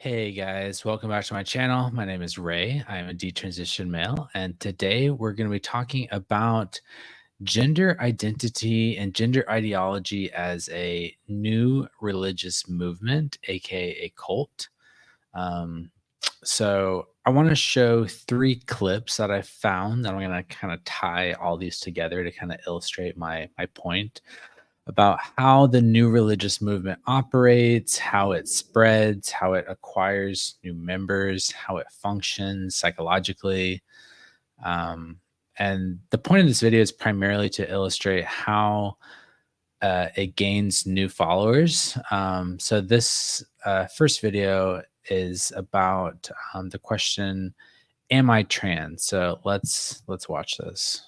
Hey guys, welcome back to my channel. My name is Ray. I'm a detransition male, and today we're going to be talking about gender identity and gender ideology as a new religious movement, aka a cult. Um, so I want to show three clips that I found that I'm going to kind of tie all these together to kind of illustrate my point about how the new religious movement operates, how it spreads, how it acquires new members, how it functions psychologically. Um, and the point of this video is primarily to illustrate how it gains new followers. So this first video is about the question, "Am I trans?" So let's watch this.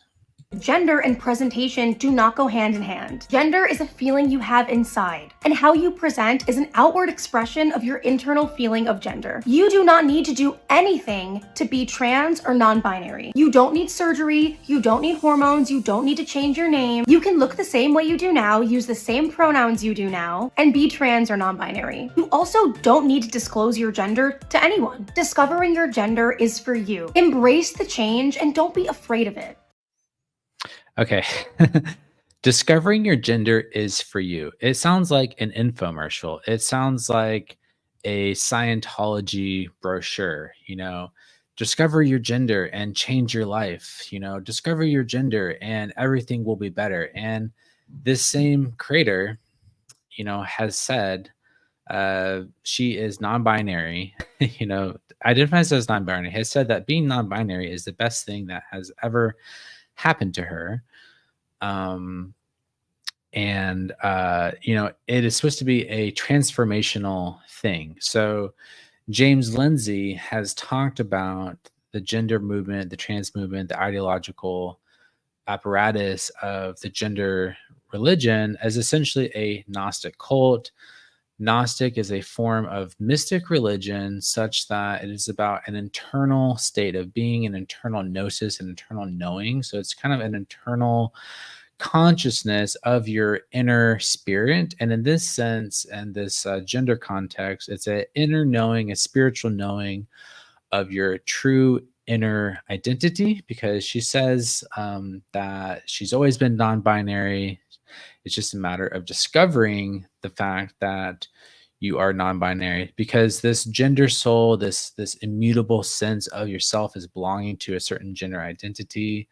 Gender and presentation do not go hand in hand. Gender is a feeling you have inside, and how you present is an outward expression of your internal feeling of gender. You do not need to do anything to be trans or non-binary. You don't need surgery, you don't need hormones, you don't need to change your name. You can look the same way you do now, use the same pronouns you do now, and be trans or non-binary. You also don't need to disclose your gender to anyone. Discovering your gender is for you. Embrace the change and don't be afraid of it. Okay. Discovering your gender is for you. It sounds like an infomercial. It sounds like a Scientology brochure. Discover your gender and change your life. Discover your gender and everything will be better. And this same creator, has said she is non-binary, identifies as non-binary, has said that being non-binary is the best thing that has ever happened to her. um and it is supposed to be a transformational thing. So James Lindsay has talked about the gender movement, the trans movement, the ideological apparatus of the gender religion as essentially a Gnostic cult. Gnostic is a form of mystic religion such that it is about an internal state of being, an internal gnosis, an internal knowing. So it's kind of an internal consciousness of your inner spirit. And in this sense, and this gender context, it's an inner knowing, a spiritual knowing of your true inner identity, because she says that she's always been non binary. It's just a matter of discovering the fact that you are non-binary, because this gender soul, this immutable sense of yourself is belonging to a certain gender identity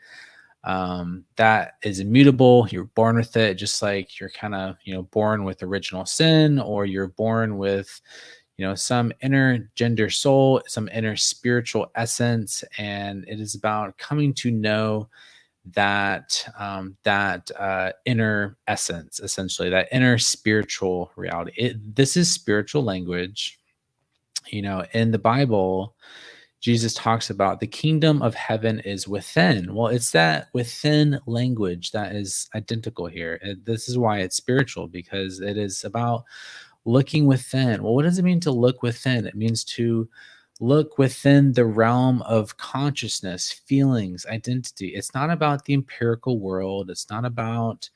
that is immutable. You're born with it, just like you're kind of born with original sin, or you're born with some inner gender soul, some inner spiritual essence. And it is about coming to know that inner essence, essentially that inner spiritual reality. This is spiritual language. In the Bible, Jesus talks about the kingdom of heaven is within. Well, it's that within language that is identical here. This is why it's spiritual, because it is about looking within. Well, what does it mean to look within? It means to look within the realm of consciousness, feelings, identity. It's not about the empirical world. It's not about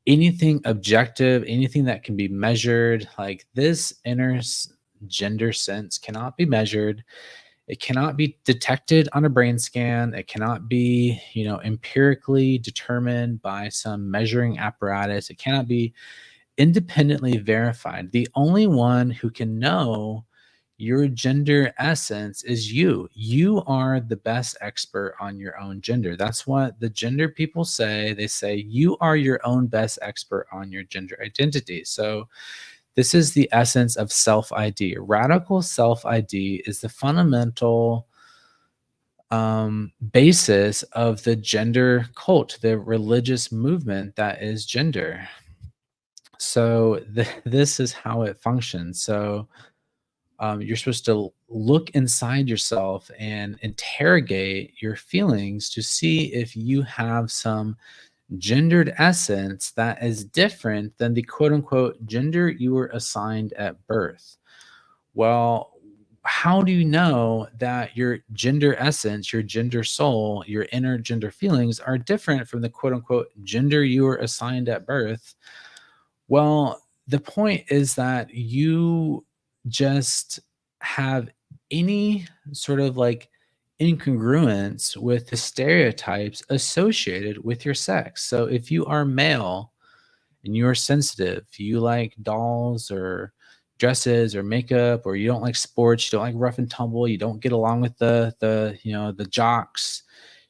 anything objective, anything that can be measured. Like this gender sense cannot be measured. It cannot be detected on a brain scan. It cannot be, empirically determined by some measuring apparatus. It cannot be independently verified. The only one who can know your gender essence is you. You are the best expert on your own gender. That's what the gender people say. They say you are your own best expert on your gender identity. So this is the essence of self ID. Radical self ID is the fundamental basis of the gender cult, the religious movement that is gender. So this is how it functions. So you're supposed to look inside yourself and interrogate your feelings to see if you have some gendered essence that is different than the quote unquote gender you were assigned at birth. Well, how do you know that your gender essence, your gender soul, your inner gender feelings are different from the quote unquote gender you were assigned at birth? Well, the point is that you just have any sort of like incongruence with the stereotypes associated with your sex. So if you are male and you are sensitive, you like dolls or dresses or makeup, or you don't like sports, you don't like rough and tumble, you don't get along with the jocks,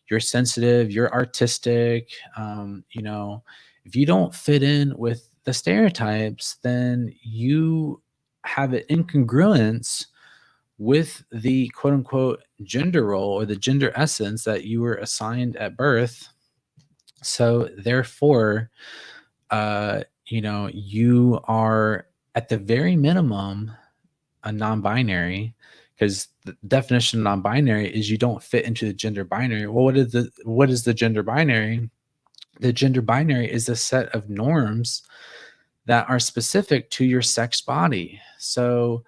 you're sensitive, you're artistic, if you don't fit in with the stereotypes, then you have an incongruence with the quote unquote gender role or the gender essence that you were assigned at birth. So therefore, you are at the very minimum a non-binary, because the definition of non-binary is you don't fit into the gender binary. Well, what is the gender binary? The gender binary is a set of norms that are specific to your sex body. So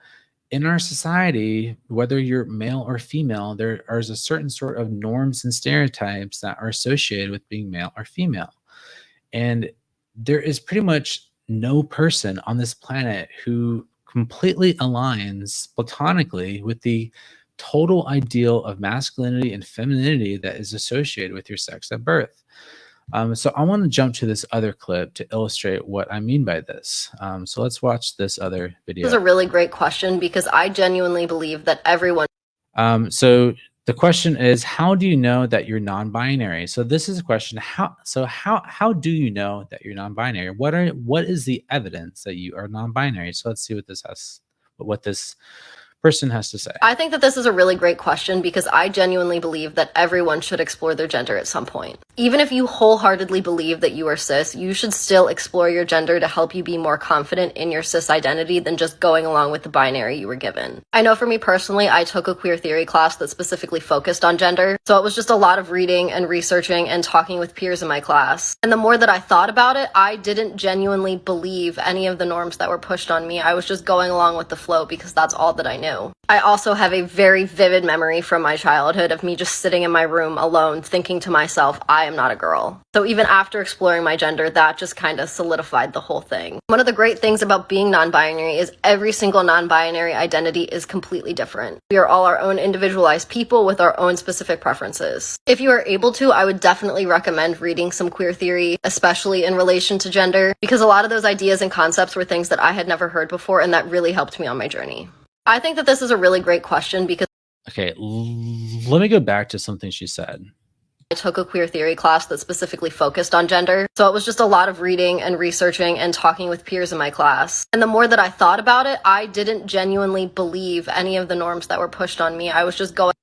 in our society, whether you're male or female, there is a certain sort of norms and stereotypes that are associated with being male or female. And there is pretty much no person on this planet who completely aligns platonically with the total ideal of masculinity and femininity that is associated with your sex at birth. So I want to jump to this other clip to illustrate what I mean by this. So let's watch this other video. This is a really great question because I genuinely believe that everyone. So the question is, how do you know that you're non-binary? So this is a question. How do you know that you're non-binary? What is the evidence that you are non-binary? So let's see what this person has to say. I think that this is a really great question because I genuinely believe that everyone should explore their gender at some point. Even if you wholeheartedly believe that you are cis, you should still explore your gender to help you be more confident in your cis identity than just going along with the binary you were given. I know for me personally, I took a queer theory class that specifically focused on gender, so it was just a lot of reading and researching and talking with peers in my class. And the more that I thought about it, I didn't genuinely believe any of the norms that were pushed on me. I was just going along with the flow because that's all that I knew. I also have a very vivid memory from my childhood of me just sitting in my room alone thinking to myself, I am not a girl. So even after exploring my gender, that just kind of solidified the whole thing. One of the great things about being non-binary is every single non-binary identity is completely different. We are all our own individualized people with our own specific preferences. If you are able to, I would definitely recommend reading some queer theory, especially in relation to gender, because a lot of those ideas and concepts were things that I had never heard before, and that really helped me on my journey. I think that this is a really great question because Okay, let me go back to something she said. I took a queer theory class that specifically focused on gender, so it was just a lot of reading and researching and talking with peers in my class. And the more that I thought about it, I didn't genuinely believe any of the norms that were pushed on me. I was just going.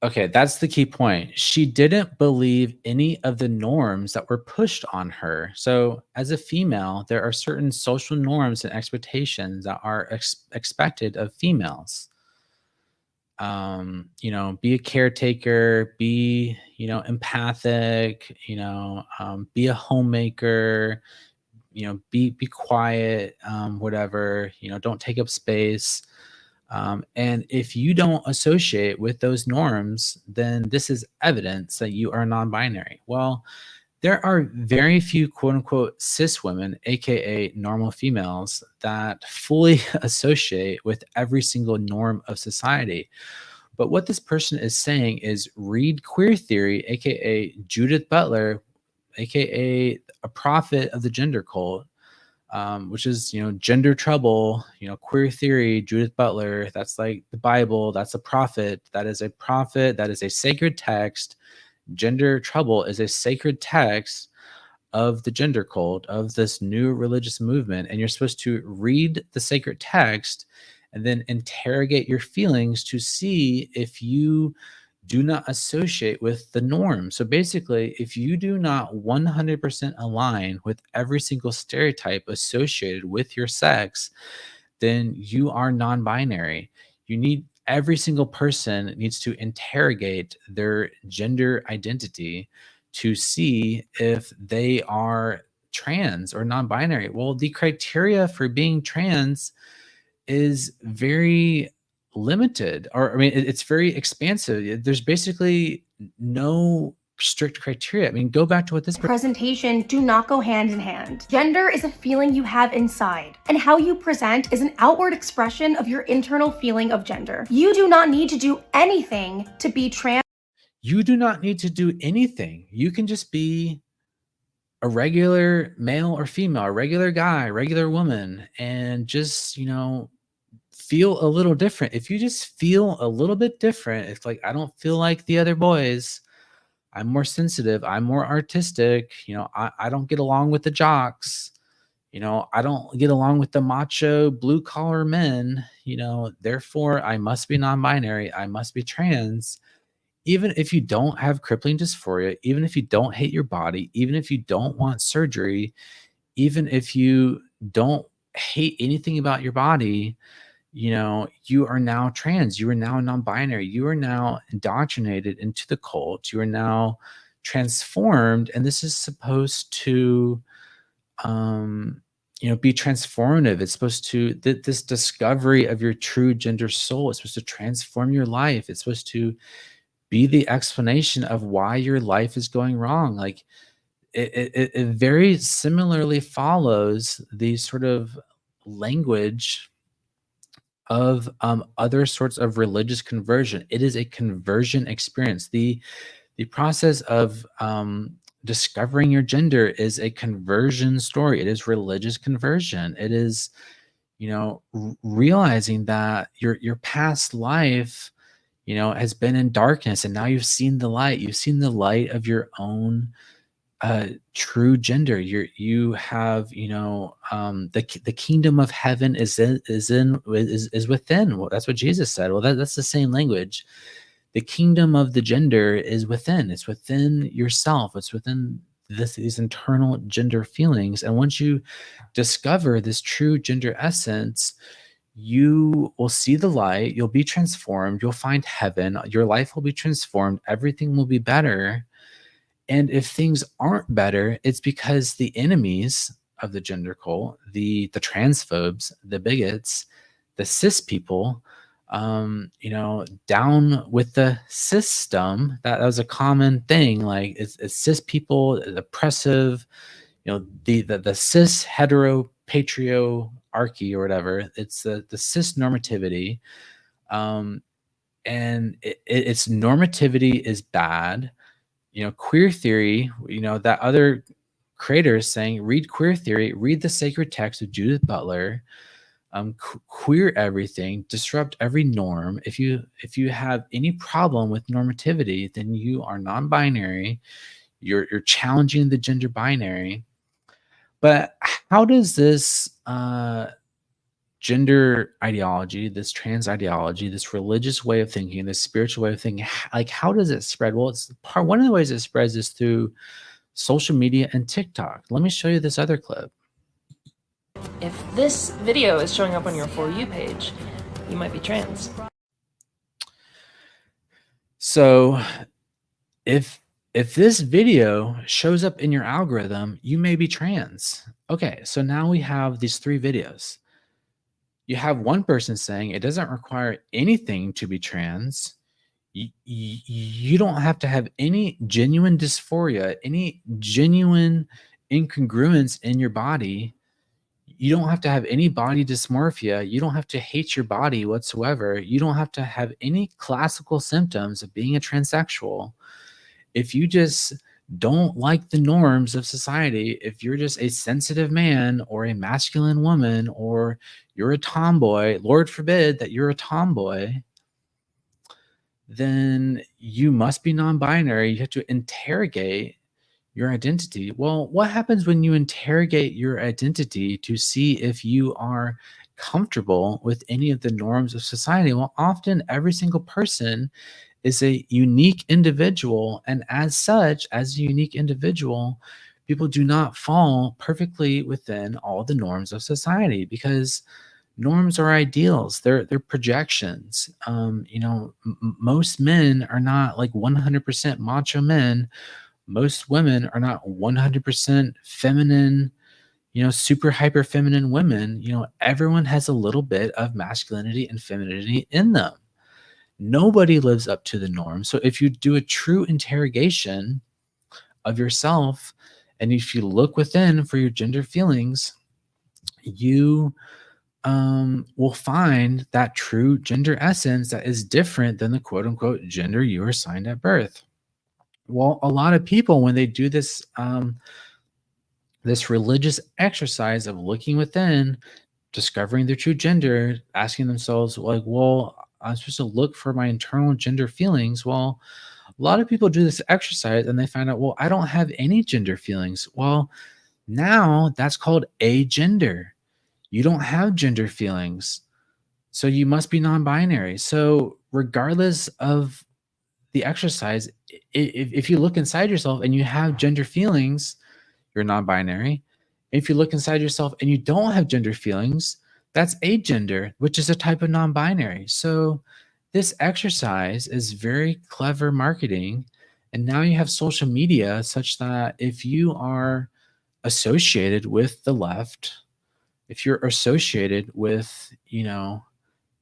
Okay, that's the key point. She didn't believe any of the norms that were pushed on her. So, as a female, there are certain social norms and expectations that are expected of females. Be a caretaker, be, empathic, be a homemaker, be quiet, whatever, don't take up space. And if you don't associate with those norms, then this is evidence that you are non-binary. Well, there are very few quote unquote cis women, aka normal females, that fully associate with every single norm of society. But what this person is saying is read queer theory, aka Judith Butler, aka a prophet of the gender cult, which is, gender trouble, queer theory, Judith Butler. That's like the Bible. That's a prophet. That is a prophet. That is a sacred text. Gender trouble is a sacred text of the gender cult, of this new religious movement. And you're supposed to read the sacred text and then interrogate your feelings to see if you do not associate with the norm. So basically, if you do not 100% align with every single stereotype associated with your sex, then you are non-binary. Every single person needs to interrogate their gender identity to see if they are trans or non-binary. Well, the criteria for being trans is very limited, or I mean, it's very expansive. There's basically no strict criteria. I mean, go back to what this Presentation do not go hand in hand. Gender is a feeling you have inside, and how you present is an outward expression of your internal feeling of gender. You do not need to do anything to be trans. You do not need to do anything. You can just be a regular male or female, a regular guy, regular woman, and just, feel a little different. If you just feel a little bit different, it's like, I don't feel like the other boys. I'm more sensitive. I'm more artistic. I don't get along with the jocks. I don't get along with the macho blue collar men. Therefore, I must be non binary. I must be trans. Even if you don't have crippling dysphoria, even if you don't hate your body, even if you don't want surgery, even if you don't hate anything about your body, you are now trans. You are now non-binary. You are now indoctrinated into the cult. You are now transformed, and this is supposed to be transformative. It's supposed to this discovery of your true gender soul. It's supposed to transform your life. It's supposed to be the explanation of why your life is going wrong. Like it very similarly follows the sort of language of other sorts of religious conversion. It is a conversion experience. The process of discovering your gender is a conversion story. It is religious conversion. It is, realizing that your past life, has been in darkness, and now you've seen the light. You've seen the light of your own true gender. You have, the kingdom of heaven is within. Well, that's what Jesus said. Well, that's the same language. The kingdom of the gender is within. It's within yourself. It's within these internal gender feelings. And once you discover this true gender essence, you will see the light. You'll be transformed. You'll find heaven. Your life will be transformed. Everything will be better. And if things aren't better, it's because the enemies of the gender cult, the transphobes, the bigots, the cis people, down with the system. That was a common thing. Like it's cis people, oppressive, the cis hetero patriarchy or whatever. It's the cis normativity, and its normativity is bad. Queer theory, that other creator is saying, read queer theory, read the sacred text of Judith Butler, queer everything, disrupt every norm. If you have any problem with normativity, then you are non-binary. You're challenging the gender binary. But how does this gender ideology, this trans ideology, this religious way of thinking, this spiritual way of thinking, like how does it spread? Well, one of the ways it spreads is through social media and TikTok. Let me show you this other clip. If this video is showing up on your For You page, you might be trans. So if this video shows up in your algorithm, you may be trans. Okay, so now we have these 3 videos. You have one person saying it doesn't require anything to be trans. You don't have to have any genuine dysphoria, any genuine incongruence in your body. You don't have to have any body dysmorphia. You don't have to hate your body whatsoever. You don't have to have any classical symptoms of being a transsexual. If you just don't like the norms of society, if you're just a sensitive man or a masculine woman, or you're a tomboy, Lord forbid that you're a tomboy, then you must be non-binary. You have to interrogate your identity. Well, what happens when you interrogate your identity to see if you are comfortable with any of the norms of society? Well, often every single person is a unique individual, and as such, as a unique individual, people do not fall perfectly within all the norms of society, because norms are ideals. They're projections. Most men are not like 100% macho men. Most women are not 100% feminine, super hyper feminine women. Everyone has a little bit of masculinity and femininity in them. Nobody lives up to the norm. So if you do a true interrogation of yourself, and if you look within for your gender feelings, you will find that true gender essence that is different than the quote unquote gender you were assigned at birth. Well, a lot of people, when they do this, this religious exercise of looking within, discovering their true gender, asking themselves, like, well, I'm supposed to look for my internal gender feelings. Well, a lot of people do this exercise and they find out, well, I don't have any gender feelings. Well, now that's called agender. You don't have gender feelings. So you must be non binary. So, regardless of the exercise, if you look inside yourself and you have gender feelings, you're non-binary. If you look inside yourself and you don't have gender feelings, that's agender, which is a type of non-binary. So this exercise is very clever marketing. And now you have social media such that if you are associated with the left, if you're associated with,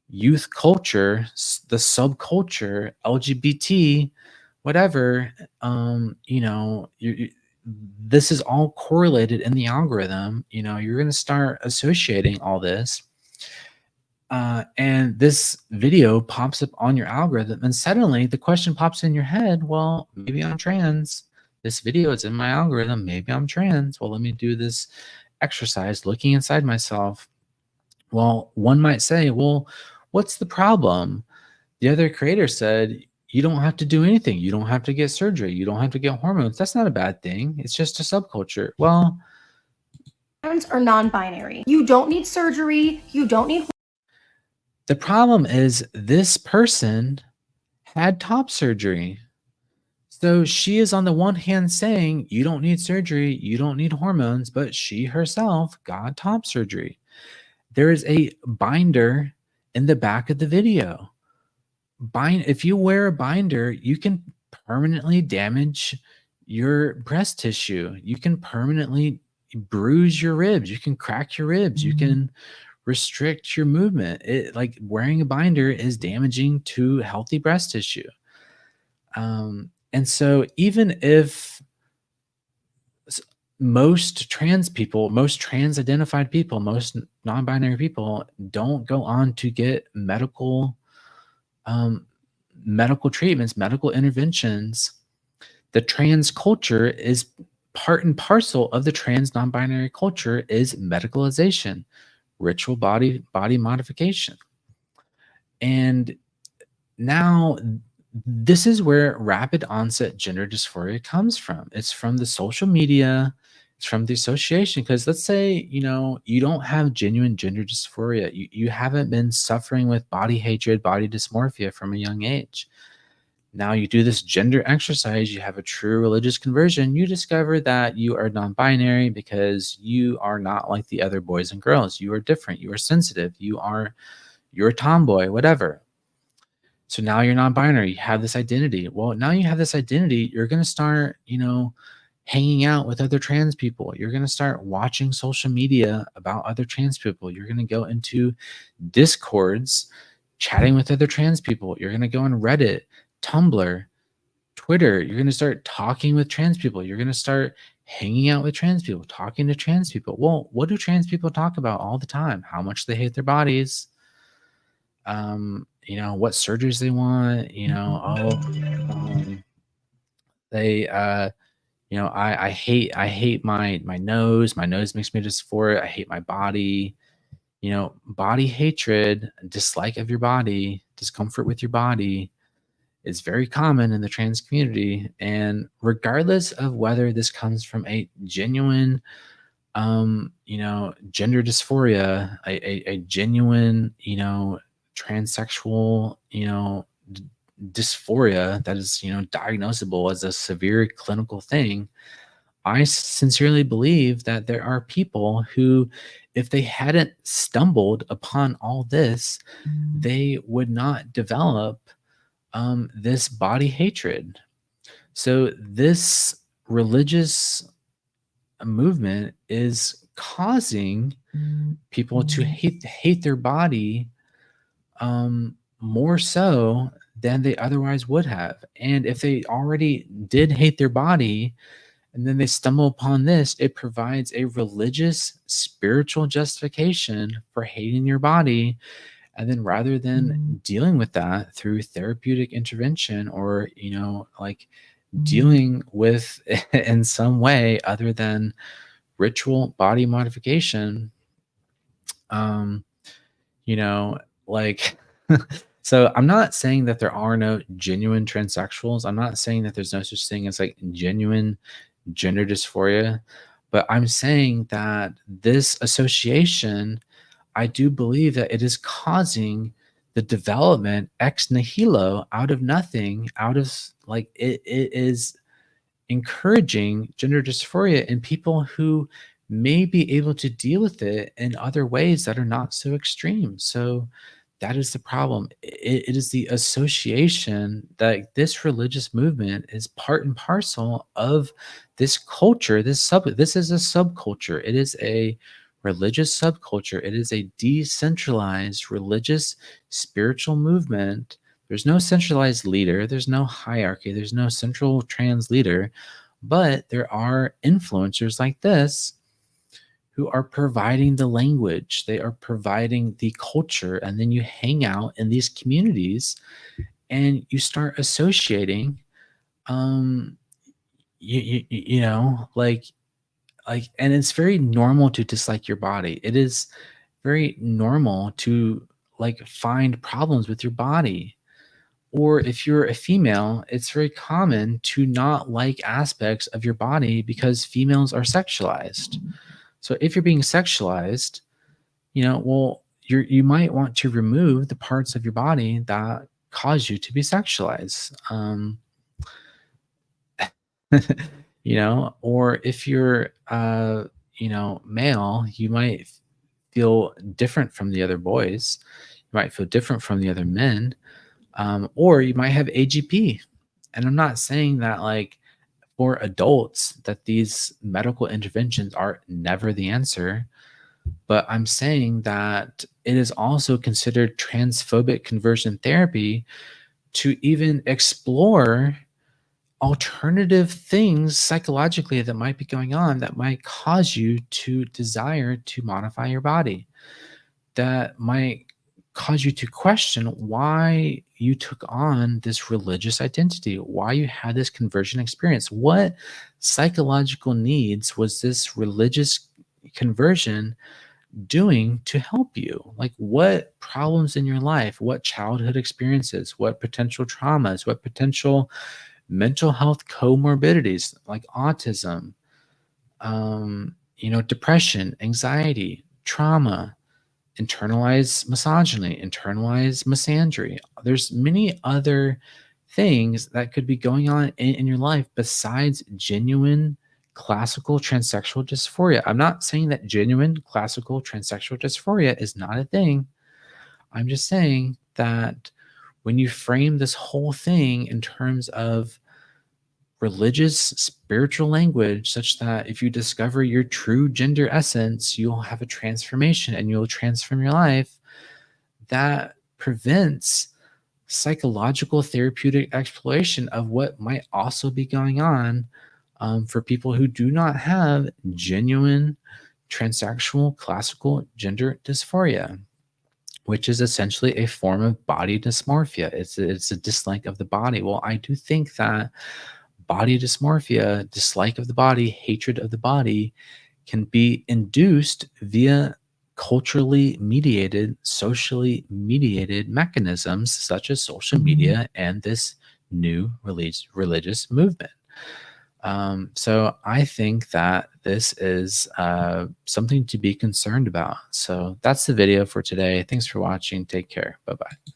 youth culture, the subculture, LGBT, whatever, this is all correlated in the algorithm. You're going to start associating all this. And this video pops up on your algorithm, and suddenly the question pops in your head, well, maybe I'm trans. This video is in my algorithm. Maybe I'm trans. Well, let me do this exercise looking inside myself. Well, one might say, well, what's the problem? The other creator said, you don't have to do anything. You don't have to get surgery. You don't have to get hormones. That's not a bad thing. It's just a subculture. Well, Trans are non-binary. You don't need surgery. You don't need. the problem is this person had top surgery. So she is on the one hand saying, you don't need surgery. You don't need hormones, but she herself got top surgery. There is a binder in the back of the video. If you wear a binder, you can permanently damage your breast tissue. You can permanently bruise your ribs. You can crack your ribs. You can restrict your movement. Like wearing a binder is damaging to healthy breast tissue. And so even if most trans people, most trans identified people, most non-binary people don't go on to get medical treatments, medical interventions, the trans culture is part and parcel of the trans non-binary culture is medicalization, ritual body modification. And now this is where rapid onset gender dysphoria comes from. It's from the social media, it's from the association. Because let's say, you don't have genuine gender dysphoria. You haven't been suffering with body hatred, body dysmorphia from a young age. Now you do this gender exercise, you have a true religious conversion, you discover that you are non-binary because you are not like the other boys and girls. You are different, you are sensitive, you're a tomboy, whatever. So now you're non-binary, you have this identity. Well, now you have this identity, you're going to start, hanging out with other trans people. You're going to start watching social media about other trans people. You're going to go into discords, chatting with other trans people. You're going to go on Reddit, Tumblr, Twitter. You're going to start talking with trans people. You're going to start hanging out with trans people, talking to trans people. Well, what do trans people talk about all the time? How much they hate their bodies. What surgeries they want, they I hate my nose. My nose makes me dysphoric. I hate my body. Body hatred, dislike of your body, discomfort with your body is very common in the trans community. And regardless of whether this comes from a genuine gender dysphoria, a genuine, transsexual, dysphoria that is, diagnosable as a severe clinical thing, I sincerely believe that there are people who, if they hadn't stumbled upon all this, they would not develop this body hatred. So this religious movement is causing people to hate their body more so than they otherwise would have. And if they already did hate their body and then they stumble upon this. It provides a religious, spiritual justification for hating your body. And then rather than dealing with that through therapeutic intervention or, like dealing with in some way other than ritual body modification, um, you know, like, so I'm not saying that there are no genuine transsexuals. I'm not saying that there's no such thing as like genuine gender dysphoria, but I'm saying that this association, I do believe that it is causing the development ex nihilo, out of nothing, out of like it is encouraging gender dysphoria in people who may be able to deal with it in other ways that are not so extreme. So that is the problem. It is the association that this religious movement is part and parcel of this culture. This is a subculture. It is a religious subculture. It is a decentralized religious spiritual movement. There's no centralized leader, there's no hierarchy, there's no central trans leader, but there are influencers like this who are providing the language, they are providing the culture, and then you hang out in these communities and you start associating, um you know, like, and it's very normal to dislike your body. It is very normal to like find problems with your body. Or if you're a female, it's very common to not like aspects of your body because females are sexualized. So if you're being sexualized, well, you might want to remove the parts of your body that cause you to be sexualized. Or if you're male, you might feel different from the other boys. You might feel different from the other men. Or you might have AGP. And I'm not saying that like for adults that these medical interventions are never the answer, but I'm saying that it is also considered transphobic conversion therapy to even explore alternative things psychologically that might be going on that might cause you to desire to modify your body, that might cause you to question why you took on this religious identity, why you had this conversion experience. What psychological needs was this religious conversion doing to help you? Like, what problems in your life, what childhood experiences, what potential traumas, what potential mental health comorbidities like autism, depression, anxiety, trauma, internalized misogyny, internalized misandry. There's many other things that could be going on in your life besides genuine classical transsexual dysphoria. I'm not saying that genuine classical transsexual dysphoria is not a thing. I'm just saying that when you frame this whole thing in terms of religious spiritual language, such that if you discover your true gender essence, you'll have a transformation and you'll transform your life, that prevents psychological therapeutic exploration of what might also be going on, for people who do not have genuine transsexual classical gender dysphoria, which is essentially a form of body dysmorphia. It's a dislike of the body. Well, I do think that body dysmorphia, dislike of the body, hatred of the body can be induced via culturally mediated, socially mediated mechanisms such as social media and this new religious movement. So I think that this is something to be concerned about. So that's the video for today. Thanks for watching. Take care. Bye-bye.